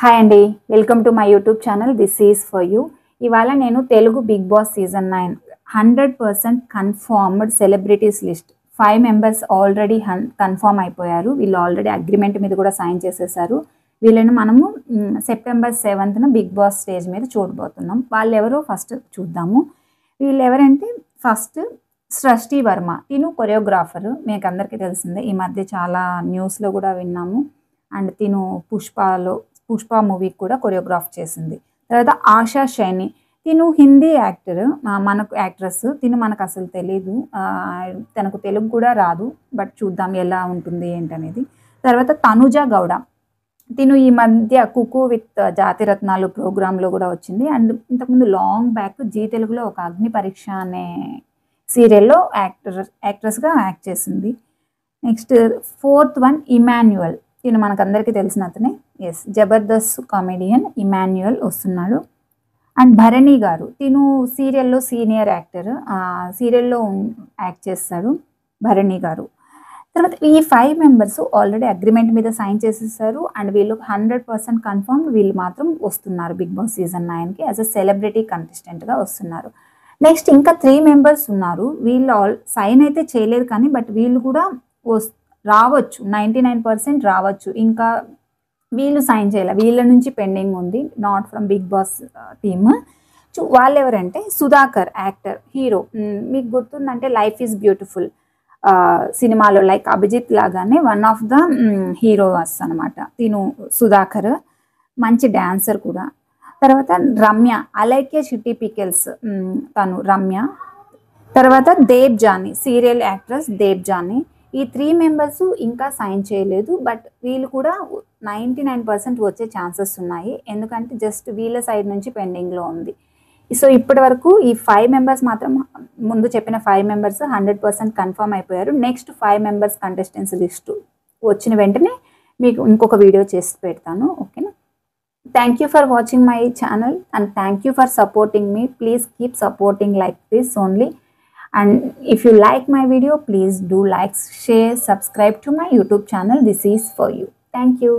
Hi అండి, welcome to my YouTube channel. This is for you. ఇవాళ నేను Telugu Bigg Boss season 9 100% confirmed celebrities list 5 members already confirm అయిపోయారు. వీళ్ళు already agreement మీద కూడా సైన్ చేసేసారు. వీళ్ళని మనము September 7th big boss stage మీద చూడబోతున్నాం. వాళ్ళు ఎవరో ఫస్ట్ చూద్దాము. వీళ్ళు ఎవరంటే ఫస్ట్ సృష్టి వర్మ. తిను కొరియోగ్రాఫరు, మీకు అందరికీ తెలిసిందే. ఈ మధ్య చాలా న్యూస్లో కూడా విన్నాము. అండ్ తిను పుష్ప మూవీకి కూడా కొరియోగ్రాఫ్ చేసింది. తర్వాత ఆశా షైని, తిను హిందీ యాక్టర్, మనకు యాక్ట్రెస్. తిను మనకు అసలు తెలీదు, తనకు తెలుగు కూడా రాదు. బట్ చూద్దాం ఎలా ఉంటుంది ఏంటనేది. తర్వాత తనుజ గౌడ, తిను ఈ మధ్య కుకు విత్ జాతిరత్నాలు ప్రోగ్రాంలో కూడా వచ్చింది. అండ్ ఇంతకుముందు లాంగ్ బ్యాక్ జీ తెలుగులో ఒక అగ్ని పరీక్ష అనే సీరియల్లో యాక్ట్రెస్గా యాక్ట్ చేసింది. Next 4th one Emmanuel. తిను మనకందరికీ తెలిసిన అతనే. జబర్దస్త్ కామెడియన్ ఇమాన్యుయల్ వస్తున్నాడు. అండ్ భరణి గారు, తిను సీరియల్లో సీనియర్ యాక్టర్, సీరియల్లో యాక్ట్ చేస్తాడు భరణి గారు. తర్వాత ఈ 5 మెంబర్స్ ఆల్రెడీ అగ్రిమెంట్ మీద సైన్ చేసేసారు. అండ్ వీళ్ళు 100% కన్ఫర్మ్. వీళ్ళు మాత్రం వస్తున్నారు బిగ్ బాస్ సీజన్ 9కి యాజ్ అ సెలబ్రిటీ కంటెస్టెంట్గా వస్తున్నారు. నెక్స్ట్ ఇంకా 3 మెంబర్స్ ఉన్నారు. వీళ్ళు సైన్ అయితే చేయలేదు కానీ బట్ వీళ్ళు కూడా రావచ్చు, 99% రావచ్చు. ఇంకా వీళ్ళు సైన్ చేయాలి, వీళ్ళ నుంచి పెండింగ్ ఉంది, not from Bigg Boss team. వాళ్ళు ఎవరంటే సుధాకర్, యాక్టర్, హీరో. మీకు గుర్తుందంటే లైఫ్ ఈజ్ బ్యూటిఫుల్ సినిమాలో లైక్ అభిజిత్ లాగానే వన్ ఆఫ్ ద హీరోస్ అనమాట. తిను సుధాకర్ మంచి డాన్సర్ కూడా. తర్వాత రమ్య, అలైకే చిట్టి పికెల్స్, తను రమ్య. తర్వాత దేవ్ జానీ, సీరియల్ యాక్ట్రెస్ దేవ్ జానీ. ఈ 3 మెంబర్స్ ఇంకా సైన్ చేయలేదు. బట్ వీళ్ళు కూడా 99% వచ్చే ఛాన్సెస్ ఉన్నాయి. ఎందుకంటే జస్ట్ వీళ్ళ సైడ్ నుంచి పెండింగ్లో ఉంది. సో ఇప్పటి వరకు ఈ 5 మెంబర్స్ మాత్రం, ముందు చెప్పిన 5 మెంబర్స్ 100% కన్ఫర్మ్ అయిపోయారు. నెక్స్ట్ 5 మెంబర్స్ కంటెస్టెంట్స్ లిస్టు వచ్చిన వెంటనే మీకు ఇంకొక వీడియో చేసి పెడతాను. ఓకేనా? Thank you for watching my channel and thank you for supporting me. Please keep supporting like this only. And if you like my video, please do like, share, subscribe to my YouTube channel. This is for you. Thank you.